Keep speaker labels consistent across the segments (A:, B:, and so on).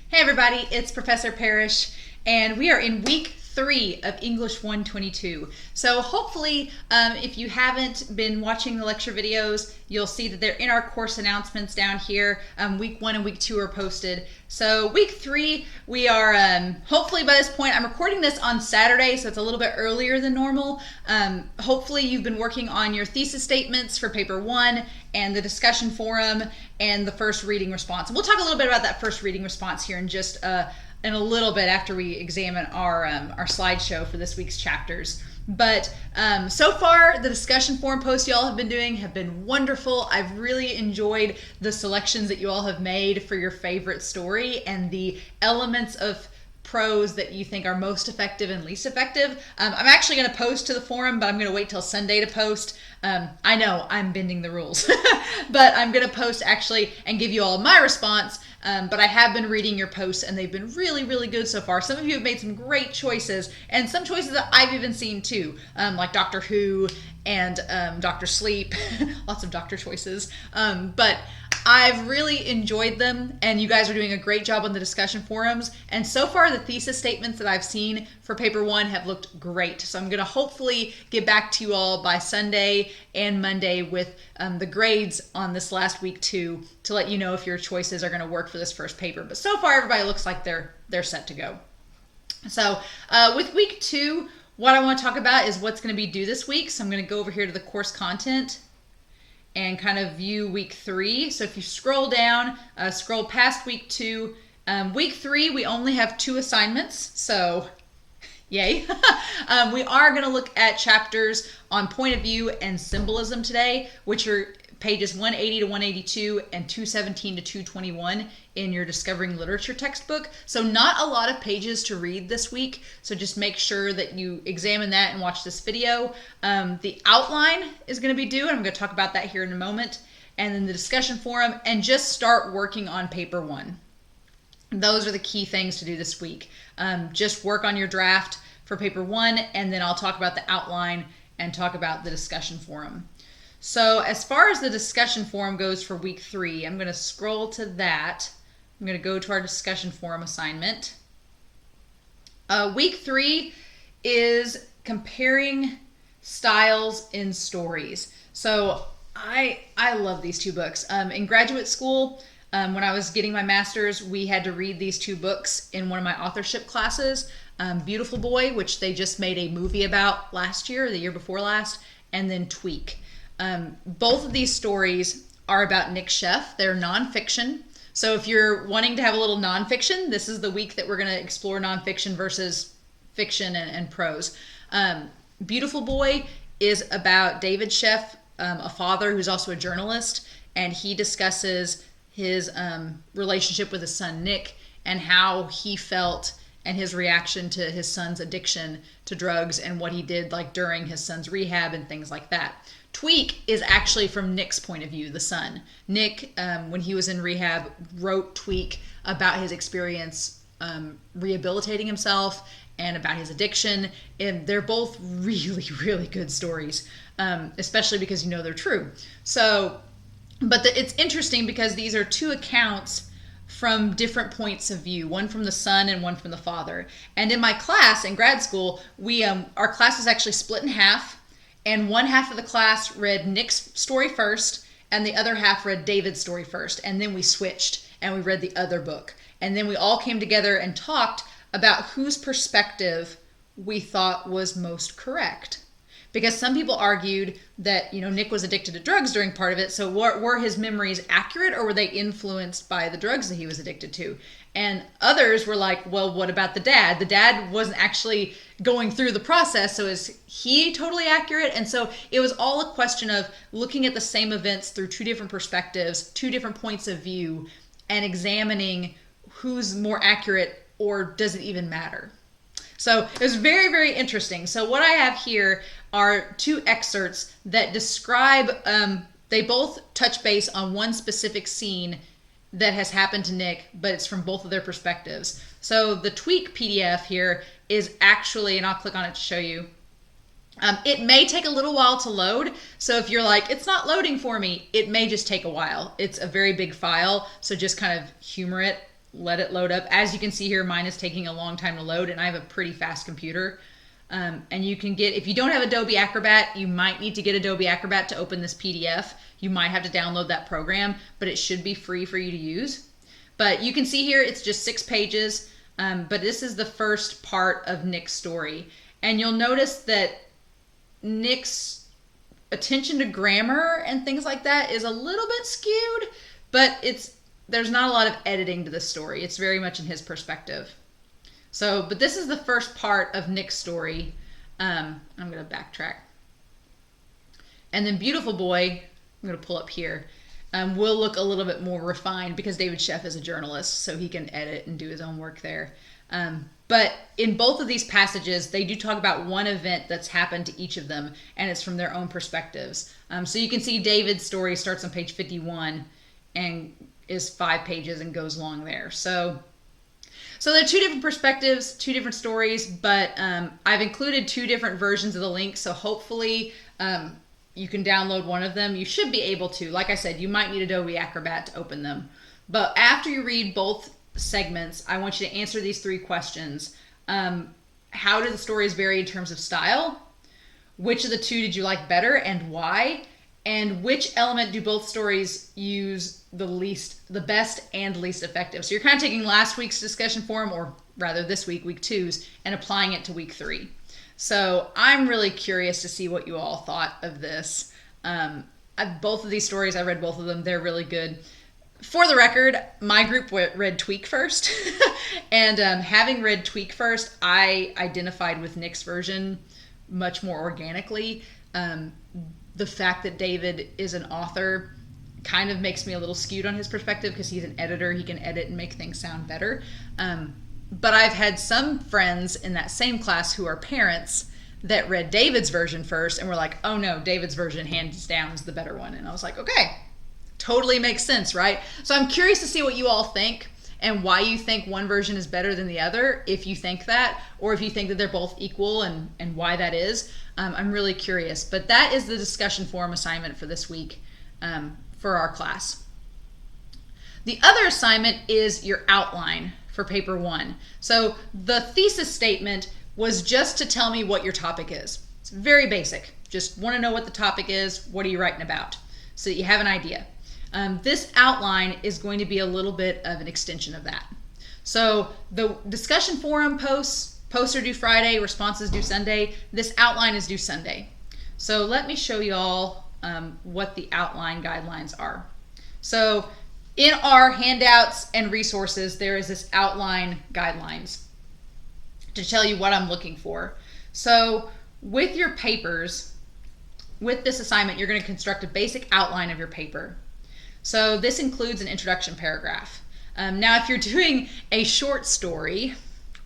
A: Hey everybody, it's Professor Parish, and we are in week 3 of English 122. So hopefully, if you haven't been watching the lecture videos, you'll see that they're in our course announcements down here. Week 1 and week 2 are posted. So week 3, we are, hopefully by this point, I'm recording this on Saturday, so it's a little bit earlier than normal. Hopefully you've been working on your thesis statements for paper 1 and the discussion forum and the first reading response. And we'll talk a little bit about that first reading response here in just in a little bit after we examine our slideshow for this week's chapters. But so far, the discussion forum posts you all have been doing have been wonderful. I've really enjoyed the selections that you all have made for your favorite story and the elements of prose that you think are most effective and least effective. I'm actually going to post to the forum, but I'm going to wait till Sunday to post. I know I'm bending the rules, but I'm going to post actually and give you all my response. But I have been reading your posts and they've been really, really good so far. Some of you have made some great choices and some choices that I've even seen too, like Doctor Who and Doctor Sleep, lots of doctor choices. But I've really enjoyed them, and you guys are doing a great job on the discussion forums. And so far, the thesis statements that I've seen for paper 1 have looked great. So I'm going to hopefully get back to you all by Sunday and Monday with the grades on this last week too, to let you know if your choices are going to work for this first paper. But so far, everybody looks like they're set to go. So with week 2, what I want to talk about is what's going to be due this week. So I'm going to go over here to the course content and kind of view week 3. So if you scroll down, scroll past week 2, week 3 we only have 2 assignments, so yay. We are going to look at chapters on point of view and symbolism today, which are pages 180 to 182 and 217 to 221 in your Discovering Literature textbook. So not a lot of pages to read this week, so just make sure that you examine that and watch this video. The outline is going to be due, and I'm going to talk about that here in a moment, and then the discussion forum, and just start working on paper 1. Those are the key things to do this week. Just work on your draft for paper 1, and then I'll talk about the outline and talk about the discussion forum. So as far as the discussion forum goes for week 3, I'm going to scroll to that. I'm going to go to our discussion forum assignment. Week 3 is comparing styles in stories. So I love these 2 books. In graduate school, when I was getting my master's, we had to read these 2 books in one of my authorship classes. Beautiful Boy, which they just made a movie about last year, the year before last, and then Tweak. Both of these stories are about Nick Sheff. They're nonfiction. So if you're wanting to have a little nonfiction, this is the week that we're going to explore nonfiction versus fiction and prose. Beautiful Boy is about David Sheff, a father who's also a journalist, and he discusses his relationship with his son Nick and how he felt and his reaction to his son's addiction to drugs and what he did like during his son's rehab and things like that. Tweak is actually from Nick's point of view, the son. Nick, when he was in rehab, wrote Tweak about his experience rehabilitating himself and about his addiction. And they're both really, really good stories, especially because you know they're true. So, but it's interesting because these are 2 accounts from different points of view, one from the son and one from the father. And in my class in grad school, our class is actually split in half. And one half of the class read Nick's story first, and the other half read David's story first. And then we switched, and we read the other book. And then we all came together and talked about whose perspective we thought was most correct. Because some people argued that, Nick was addicted to drugs during part of it, so were his memories accurate, or were they influenced by the drugs that he was addicted to? And others were like, well, what about the dad? The dad wasn't actually going through the process, so is he totally accurate? And so it was all a question of looking at the same events through 2 different perspectives, 2 different points of view, and examining who's more accurate, or does it even matter? So it was very, very interesting. So what I have here are 2 excerpts that describe, they both touch base on one specific scene that has happened to Nick, but it's from both of their perspectives. So the Tweak PDF here is actually, and I'll click on it to show you, it may take a little while to load. So if you're like, it's not loading for me, it may just take a while. It's a very big file, so just kind of humor it. let it load up. As you can see here, mine is taking a long time to load, and I have a pretty fast computer. And you can get, if you don't have Adobe Acrobat, you might need to get Adobe Acrobat to open this PDF. You might have to download that program, but it should be free for you to use. But you can see here, it's just 6 pages, but this is the first part of Nick's story. And you'll notice that Nick's attention to grammar and things like that is a little bit skewed, but there's not a lot of editing to this story. It's very much in his perspective. So, but this is the first part of Nick's story. I'm going to backtrack. And then Beautiful Boy, I'm going to pull up here, will look a little bit more refined because David Sheff is a journalist, so he can edit and do his own work there. But in both of these passages, they do talk about one event that's happened to each of them, and it's from their own perspectives. So you can see David's story starts on page 51 and is 5 pages and goes long there. So there are 2 different perspectives, 2 different stories, but I've included 2 different versions of the link, so hopefully you can download one of them. You should be able to. Like I said, you might need Adobe Acrobat to open them. But after you read both segments, I want you to answer these 3 questions. How do the stories vary in terms of style? Which of the 2 did you like better and why? And which element do both stories use the best and least effective? So you're kind of taking last week's discussion forum, or rather this week, week 2's, and applying it to week 3. So I'm really curious to see what you all thought of this. Both of these stories, I read both of them. They're really good. For the record, my group read Tweak first. And having read Tweak first, I identified with Nick's version much more organically. The fact that David is an author kind of makes me a little skewed on his perspective because he's an editor. He can edit and make things sound better. But I've had some friends in that same class who are parents that read David's version first and were like, oh no, David's version hands down is the better one. And I was like, okay, totally makes sense, right? So I'm curious to see what you all think and why you think one version is better than the other, if you think that, or if you think that they're both equal and why that is. I'm really curious. But that is the discussion forum assignment for this week for our class. The other assignment is your outline for paper 1. So the thesis statement was just to tell me what your topic is. It's very basic. Just want to know what the topic is. What are you writing about? So that you have an idea. This outline is going to be a little bit of an extension of that. So the discussion forum posts are due Friday, responses due Sunday. This outline is due Sunday. So let me show you all what the outline guidelines are. So in our handouts and resources, there is this outline guidelines to tell you what I'm looking for. So with your papers, with this assignment, you're going to construct a basic outline of your paper. So this includes an introduction paragraph. Now, if you're doing a short story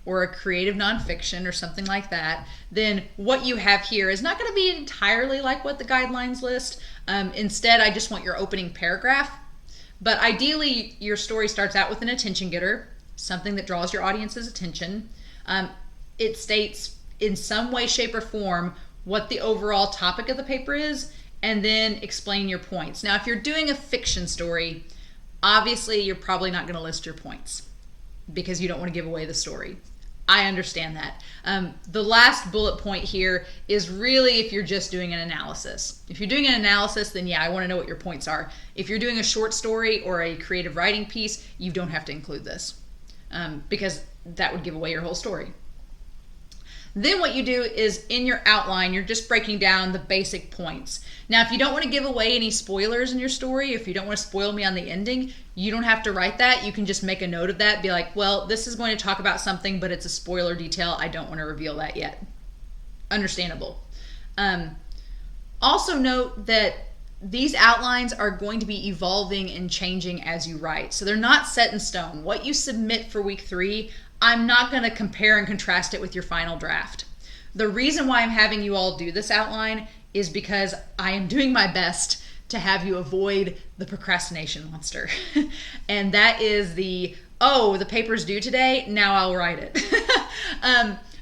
A: or a creative nonfiction or something like that, then what you have here is not going to be entirely like what the guidelines list. Instead, I just want your opening paragraph. But ideally, your story starts out with an attention getter, something that draws your audience's attention. It states in some way, shape, or form what the overall topic of the paper is, and then explain your points. Now, if you're doing a fiction story, obviously you're probably not going to list your points because you don't want to give away the story. I understand that. The last bullet point here is really if you're just doing an analysis. If you're doing an analysis, then yeah, I want to know what your points are. If you're doing a short story or a creative writing piece, you don't have to include this because that would give away your whole story. Then what you do is in your outline, you're just breaking down the basic points. Now, if you don't want to give away any spoilers in your story, if you don't want to spoil me on the ending, you don't have to write that. You can just make a note of that. Be like, well, this is going to talk about something, but it's a spoiler detail. I don't want to reveal that yet. Understandable. Also note that these outlines are going to be evolving and changing as you write. So they're not set in stone. What you submit for week 3, I'm not going to compare and contrast it with your final draft. The reason why I'm having you all do this outline is because I am doing my best to have you avoid the procrastination monster. And that is the paper's due today, now I'll write it.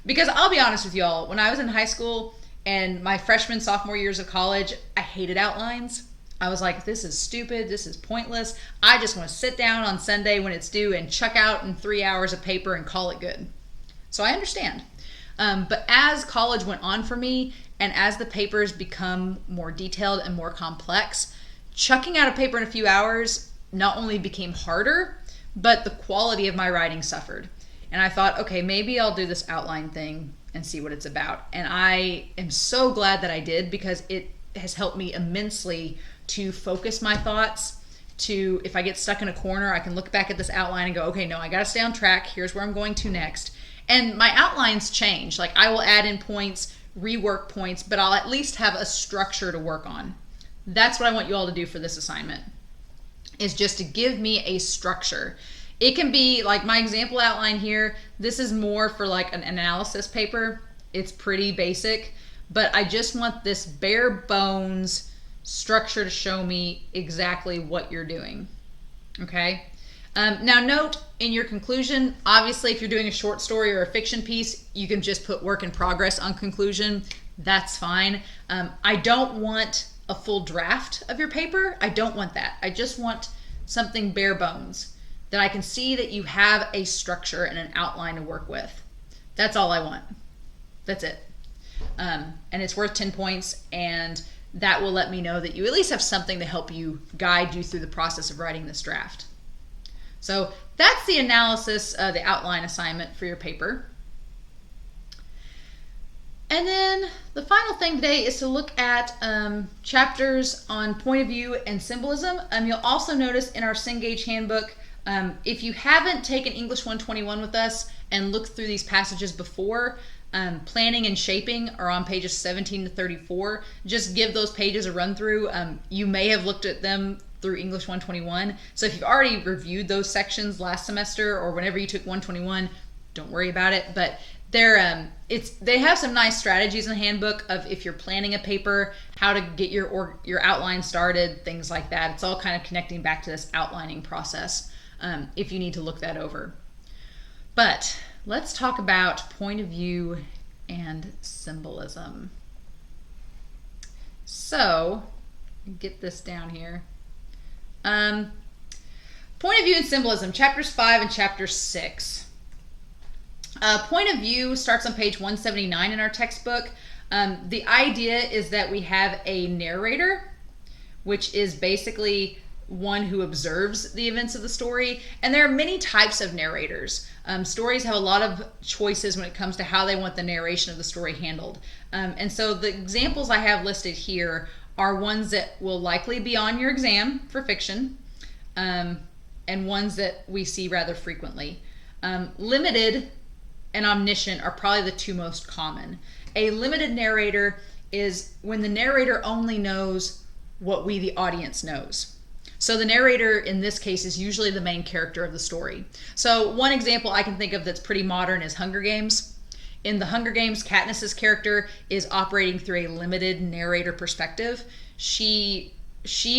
A: Because I'll be honest with y'all, when I was in high school and my freshman, sophomore years of college, I hated outlines. I was like, this is stupid. This is pointless. I just want to sit down on Sunday when it's due and chuck out in 3 hours of paper and call it good. So I understand. But as college went on for me, and as the papers become more detailed and more complex, chucking out a paper in a few hours not only became harder, but the quality of my writing suffered. And I thought, okay, maybe I'll do this outline thing and see what it's about. And I am so glad that I did, because it has helped me immensely to focus my thoughts. To, if I get stuck in a corner, I can look back at this outline and go, okay, no, I got to stay on track. Here's where I'm going to next. And my outlines change. Like, I will add in points, rework points, but I'll at least have a structure to work on. That's what I want you all to do for this assignment, is just to give me a structure. It can be like my example outline here. This is more for like an analysis paper. It's pretty basic, but I just want this bare bones structure to show me exactly what you're doing. Okay. Now note in your conclusion, obviously if you're doing a short story or a fiction piece, you can just put work in progress on conclusion. That's fine. I don't want a full draft of your paper. I don't want that. I just want something bare bones, that I can see that you have a structure and an outline to work with. That's all I want. That's it. And it's worth 10 points, and that will let me know that you at least have something to help you guide you through the process of writing this draft. So that's the analysis, the outline assignment for your paper. And then the final thing today is to look at chapters on point of view and symbolism. You'll also notice in our Cengage handbook, if you haven't taken English 121 with us and looked through these passages before, planning and shaping are on pages 17 to 34. Just give those pages a run through. You may have looked at them through English 121. So if you've already reviewed those sections last semester or whenever you took 121, don't worry about it. But they have some nice strategies in the handbook of if you're planning a paper, how to get your outline started, things like that. It's all kind of connecting back to this outlining process, if you need to look that over. But let's talk about point of view and symbolism. So, get this down here. Point of view and symbolism, chapters 5 and chapter 6. Point of view starts on page 179 in our textbook. The idea is that we have a narrator, which is basically one who observes the events of the story. And there are many types of narrators. Stories have a lot of choices when it comes to how they want the narration of the story handled. And so the examples I have listed here are ones that will likely be on your exam for fiction, and ones that we see rather frequently. Limited and omniscient are probably the two most common. A limited narrator is when the narrator only knows what we, the audience, knows. So the narrator in this case is usually the main character of the story. So one example I can think of that's pretty modern is Hunger Games. In the Hunger Games, Katniss's character is operating through a limited narrator perspective. We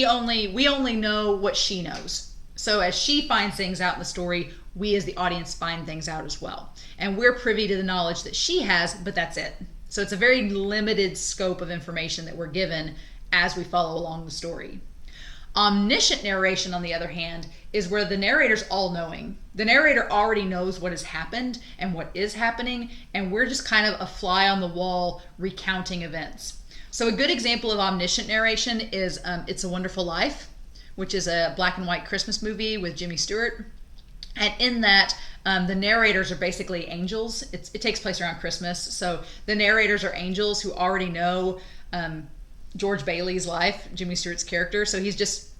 A: only know what she knows. So as she finds things out in the story, we as the audience find things out as well. And we're privy to the knowledge that she has, but that's it. So it's a very limited scope of information that we're given as we follow along the story. Omniscient narration, on the other hand, is where the narrator's all-knowing. The narrator already knows what has happened and what is happening, and we're just kind of a fly on the wall recounting events. So a good example of omniscient narration is It's a Wonderful Life, which is a black and white Christmas movie with Jimmy Stewart. And in that, the narrators are basically angels. It takes place around Christmas, so the narrators are angels who already know George Bailey's life, Jimmy Stewart's character. So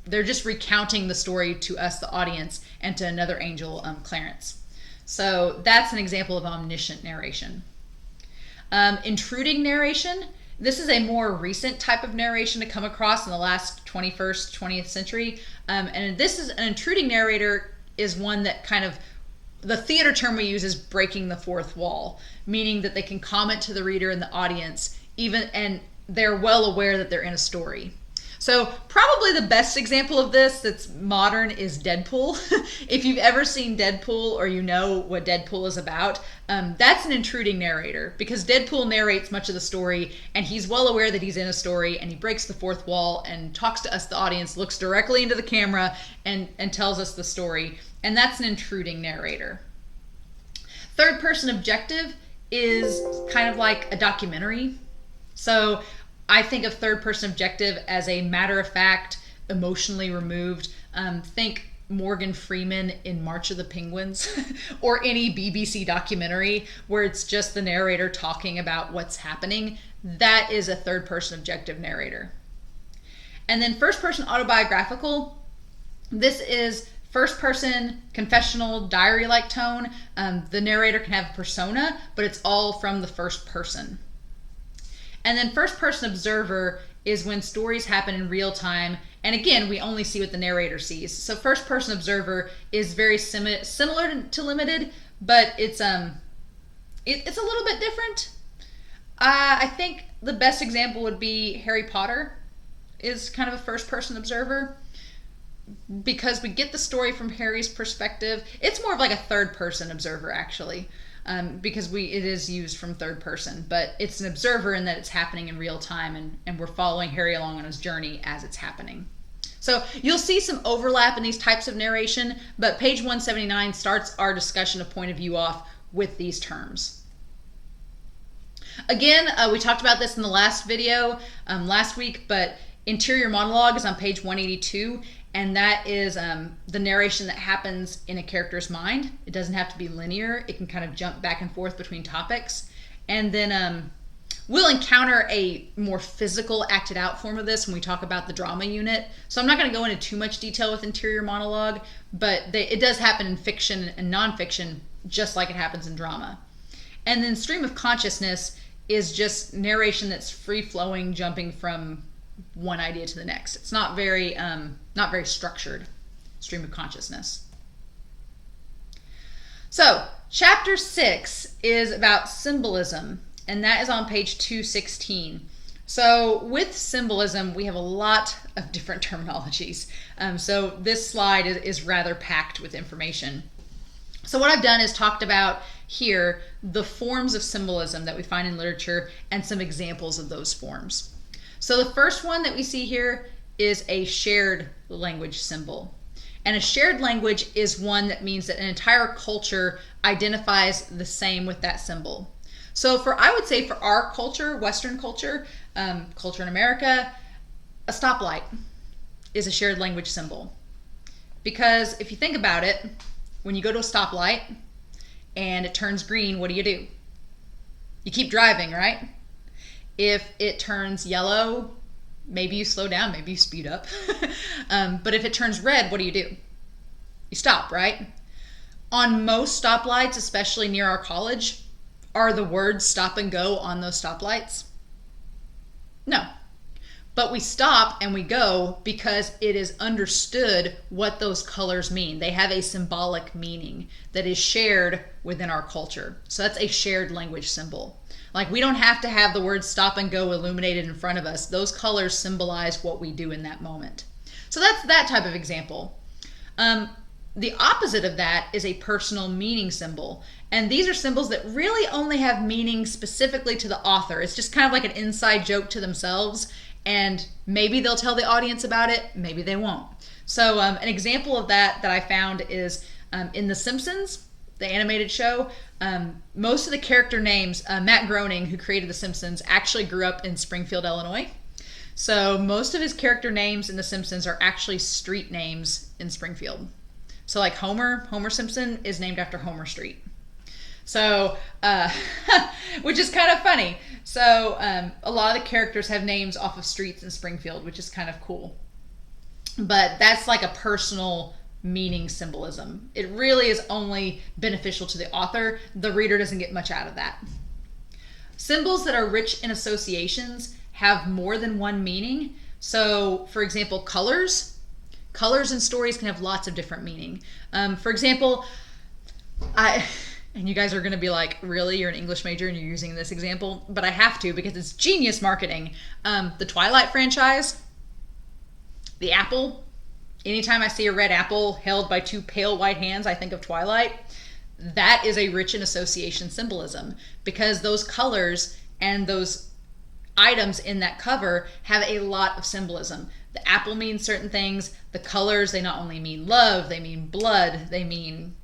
A: they're just recounting the story to us, the audience, and to another angel, Clarence. So that's an example of omniscient narration. Intruding narration. This is a more recent type of narration to come across in the last 21st, 20th century. And this is an intruding narrator is one that kind of, the theater term we use is breaking the fourth wall, meaning that they can comment to the reader and the audience, and they're well aware that they're in a story. So probably the best example of this that's modern is Deadpool. If you've ever seen Deadpool or you know what Deadpool is about, that's an intruding narrator, because Deadpool narrates much of the story and he's well aware that he's in a story, and he breaks the fourth wall and talks to us, the audience, looks directly into the camera and tells us the story. And that's an intruding narrator. Third person objective is kind of like a documentary. So I think of third person objective as a matter of fact, emotionally removed. Think Morgan Freeman in March of the Penguins or any BBC documentary where it's just the narrator talking about what's happening. That is a third person objective narrator. And then first person autobiographical. This is first person confessional diary-like tone. The narrator can have a persona, but it's all from the first person. And then first person observer is when stories happen in real time. And again, we only see what the narrator sees. So first person observer is very similar to limited, but it's a little bit different. I think the best example would be Harry Potter is kind of a first person observer, because we get the story from Harry's perspective. It's more of like a third person observer, actually. Because it is used from third person, but it's an observer in that it's happening in real time, and we're following Harry along on his journey as it's happening. So you'll see some overlap in these types of narration, but page 179 starts our discussion of point of view off with these terms. Again, we talked about this in the last video last week, but interior monologue is on page 182. And that is the narration that happens in a character's mind. It doesn't have to be linear. It can kind of jump back and forth between topics. And then we'll encounter a more physical, acted out form of this when we talk about the drama unit. So I'm not going to go into too much detail with interior monologue, but it does happen in fiction and nonfiction, just like it happens in drama. And then stream of consciousness is just narration that's free-flowing, jumping from one idea to the next. It's not very structured. Stream of consciousness. So chapter 6 is about symbolism, and that is on page 216. So with symbolism, we have a lot of different terminologies. So this slide is rather packed with information. So what I've done is talked about here the forms of symbolism that we find in literature and some examples of those forms. So the first one that we see here is a shared language symbol. And a shared language is one that means that an entire culture identifies the same with that symbol. So I would say for our culture, Western culture, culture in America, a stoplight is a shared language symbol. Because if you think about it, when you go to a stoplight and it turns green, what do? You keep driving, right? If it turns yellow, maybe you slow down, maybe you speed up. But if it turns red, what do? You stop, right? On most stoplights, especially near our college, are the words stop and go on those stoplights? No. But we stop and we go because it is understood what those colors mean. They have a symbolic meaning that is shared within our culture. So that's a shared language symbol. Like, we don't have to have the words stop and go illuminated in front of us. Those colors symbolize what we do in that moment. So that's that type of example. The opposite of that is a personal meaning symbol. And these are symbols that really only have meaning specifically to the author. It's just kind of like an inside joke to themselves. And maybe they'll tell the audience about it, maybe they won't. So an example of that I found is in The Simpsons, the animated show. Most of the character names, Matt Groening, who created The Simpsons, actually grew up in Springfield, Illinois. So most of his character names in The Simpsons are actually street names in Springfield. So like Homer Simpson is named after Homer Street. So, which is kind of funny. So a lot of the characters have names off of streets in Springfield, which is kind of cool. But that's like a personal meaning symbolism. It really is only beneficial to the author. The reader doesn't get much out of that. Symbols that are rich in associations have more than one meaning. So, for example, colors in stories can have lots of different meaning. For example, and you guys are going to be like, really? You're an English major and you're using this example? But I have to because it's genius marketing. The Twilight franchise, The apple, anytime I see a red apple held by two pale white hands, I think of Twilight. That is a rich in association symbolism, because those colors and those items in that cover have a lot of symbolism. The apple means certain things. The colors, they not only mean love, they mean blood, they mean,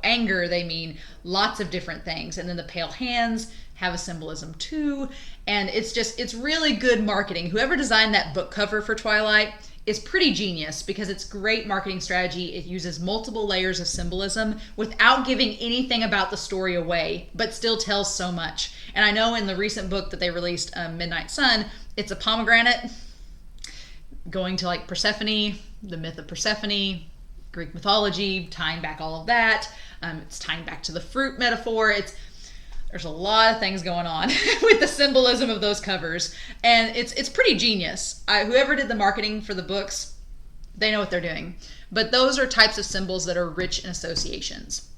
A: anger, they mean lots of different things. And then the pale hands have a symbolism too. And it's really good marketing. Whoever designed that book cover for Twilight is pretty genius, because it's great marketing strategy. It uses multiple layers of symbolism without giving anything about the story away, but still tells so much. And I know in the recent book that they released, Midnight Sun, it's a pomegranate going to like Persephone, the myth of Persephone, Greek mythology, tying back all of that. It's tying back to the fruit metaphor. There's a lot of things going on with the symbolism of those covers, and it's pretty genius. Whoever did the marketing for the books, they know what they're doing. But those are types of symbols that are rich in associations.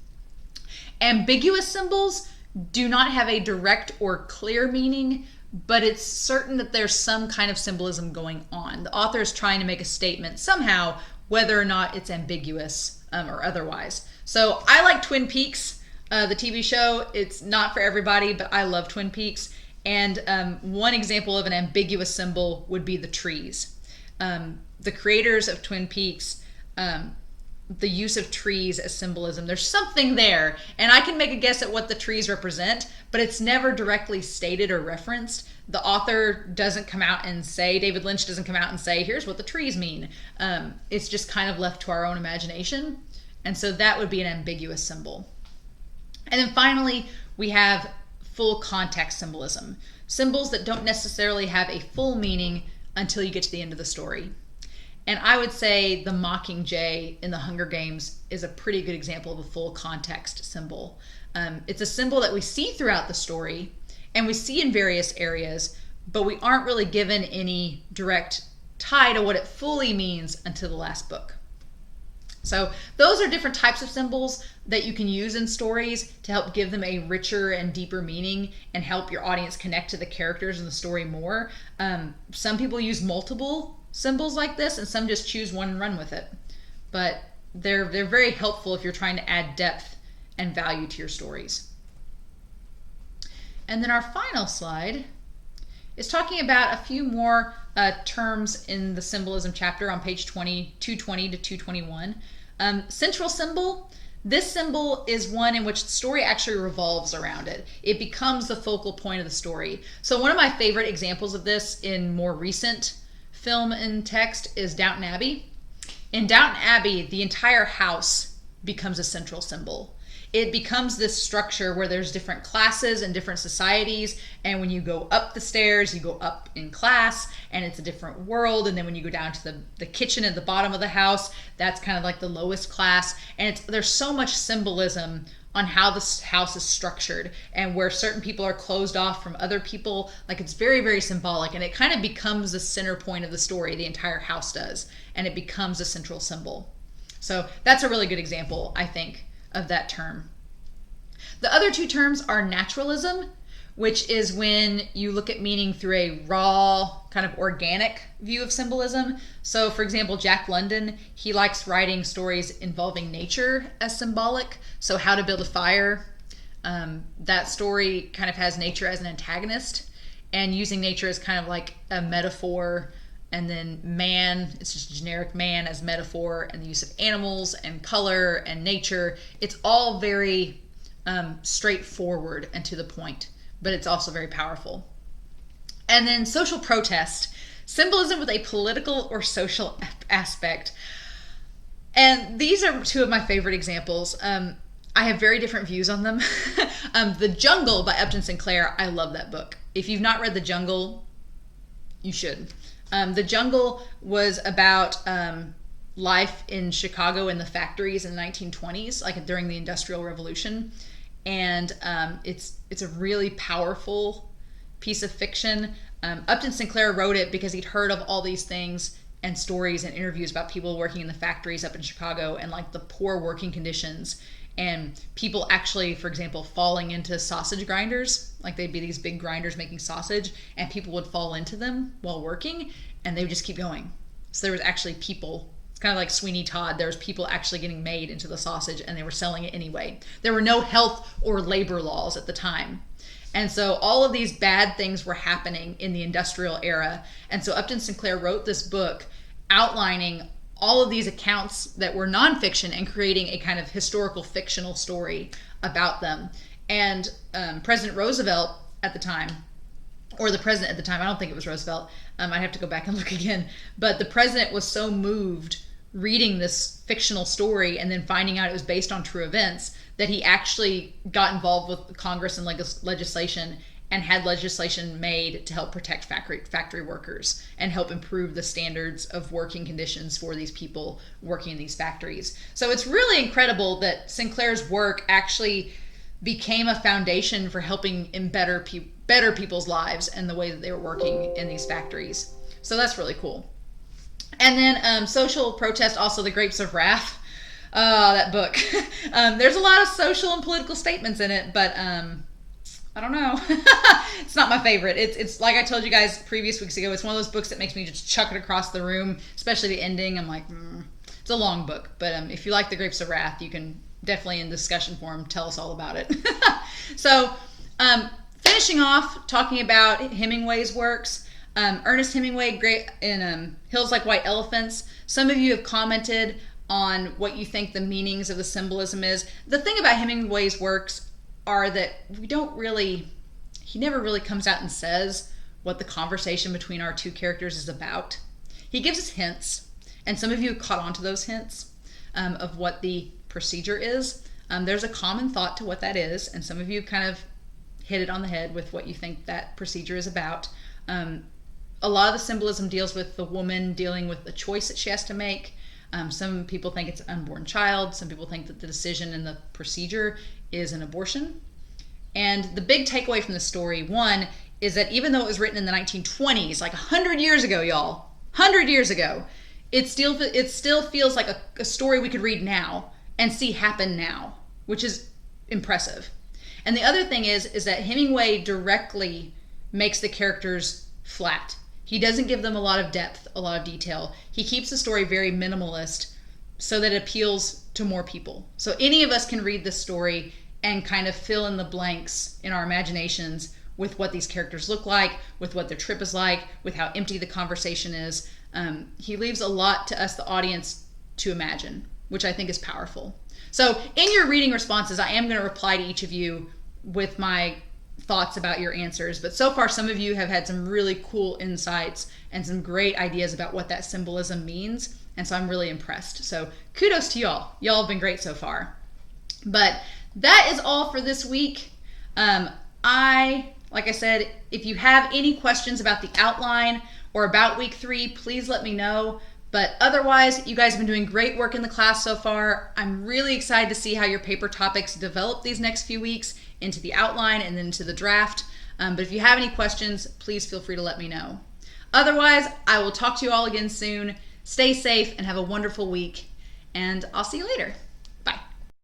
A: Ambiguous symbols do not have a direct or clear meaning, but it's certain that there's some kind of symbolism going on. The author is trying to make a statement somehow, whether or not it's ambiguous or otherwise. So I like Twin Peaks. The TV show, it's not for everybody, but I love Twin Peaks. And one example of an ambiguous symbol would be the trees. The creators of Twin Peaks, the use of trees as symbolism, there's something there. And I can make a guess at what the trees represent, but it's never directly stated or referenced. The author doesn't come out and say, David Lynch doesn't come out and say, here's what the trees mean. It's just kind of left to our own imagination. And so that would be an ambiguous symbol. And then finally, we have full context symbolism. Symbols that don't necessarily have a full meaning until you get to the end of the story. And I would say the Mockingjay in the Hunger Games is a pretty good example of a full context symbol. It's a symbol that we see throughout the story, and we see in various areas, but we aren't really given any direct tie to what it fully means until the last book. So those are different types of symbols that you can use in stories to help give them a richer and deeper meaning and help your audience connect to the characters in the story more. Some people use multiple symbols like this, and some just choose one and run with it. But they're very helpful if you're trying to add depth and value to your stories. And then our final slide is talking about a few more terms in the symbolism chapter on page 220 to 221. Central symbol. This symbol is one in which the story actually revolves around it. It becomes the focal point of the story. So one of my favorite examples of this in more recent film and text is Downton Abbey. In Downton Abbey, the entire house becomes a central symbol. It becomes this structure where there's different classes and different societies, and when you go up the stairs, you go up in class, and it's a different world. And then when you go down to the kitchen at the bottom of the house, that's kind of like the lowest class. And there's so much symbolism on how this house is structured and where certain people are closed off from other people. Like, it's very, very symbolic, and it kind of becomes the center point of the story. The entire house does, and it becomes a central symbol. So that's a really good example, I think, of that term. The other two terms are naturalism, which is when you look at meaning through a raw, kind of organic view of symbolism. So for example, Jack London, he likes writing stories involving nature as symbolic. So How to Build a Fire, that story kind of has nature as an antagonist, and using nature as kind of like a metaphor. And then man, it's just generic man as metaphor, and the use of animals and color and nature. It's all very straightforward and to the point, but it's also very powerful. And then social protest, symbolism with a political or social aspect. And these are two of my favorite examples. I have very different views on them. The Jungle by Upton Sinclair, I love that book. If you've not read The Jungle, you should. The Jungle was about life in Chicago in the factories in the 1920s, like during the Industrial Revolution. And it's a really powerful piece of fiction. Upton Sinclair wrote it because he'd heard of all these things and stories and interviews about people working in the factories up in Chicago and like the poor working conditions, and people actually, for example, falling into sausage grinders. Like, they'd be these big grinders making sausage, and people would fall into them while working, and they would just keep going. So there was actually people. It's kind of like Sweeney Todd. There was people actually getting made into the sausage, and they were selling it anyway. There were no health or labor laws at the time. And so all of these bad things were happening in the industrial era. And so Upton Sinclair wrote this book outlining all of these accounts that were nonfiction and creating a kind of historical fictional story about them. And President Roosevelt at the time, or the president at the time, I don't think it was Roosevelt, I'd have to go back and look again, but the president was so moved reading this fictional story and then finding out it was based on true events that he actually got involved with Congress and legislation and had legislation made to help protect factory workers and help improve the standards of working conditions for these people working in these factories. So it's really incredible that Sinclair's work actually became a foundation for helping in better people's lives and the way that they were working in these factories. So that's really cool. And then Social Protest, also The Grapes of Wrath. That book. There's a lot of social and political statements in it, but I don't know. It's not my favorite. It's like I told you guys previous weeks ago, it's one of those books that makes me just chuck it across the room, especially the ending. I'm like, It's a long book, but if you like The Grapes of Wrath, you can definitely in discussion forum tell us all about it. So finishing off talking about Hemingway's works, Ernest Hemingway, great in Hills Like White Elephants. Some of you have commented on what you think the meanings of the symbolism is. The thing about Hemingway's works are that he never really comes out and says what the conversation between our two characters is about. He gives us hints, and some of you have caught on to those hints of what the procedure is. There's a common thought to what that is, and some of you kind of hit it on the head with what you think that procedure is about. A lot of the symbolism deals with the woman dealing with the choice that she has to make. Some people think it's an unborn child. Some people think that the decision and the procedure is an abortion. And the big takeaway from the story, one, is that even though it was written in the 1920s, like 100 years ago, y'all, 100 years ago, it still feels like a story we could read now and see happen now, which is impressive. And the other thing is that Hemingway directly makes the characters flat. He doesn't give them a lot of depth, a lot of detail. He keeps the story very minimalist so that it appeals to more people. So any of us can read this story and kind of fill in the blanks in our imaginations with what these characters look like, with what their trip is like, with how empty the conversation is. He leaves a lot to us, the audience, to imagine, which I think is powerful. So in your reading responses, I am going to reply to each of you with my thoughts about your answers, but so far some of you have had some really cool insights and some great ideas about what that symbolism means, and so I'm really impressed. So kudos to y'all. Y'all have been great so far. But that is all for this week. Like I said, if you have any questions about the outline or about week 3, please let me know. But otherwise, you guys have been doing great work in the class so far. I'm really excited to see how your paper topics develop these next few weeks into the outline and then to the draft. But if you have any questions, please feel free to let me know. Otherwise, I will talk to you all again soon. Stay safe and have a wonderful week, and I'll see you later.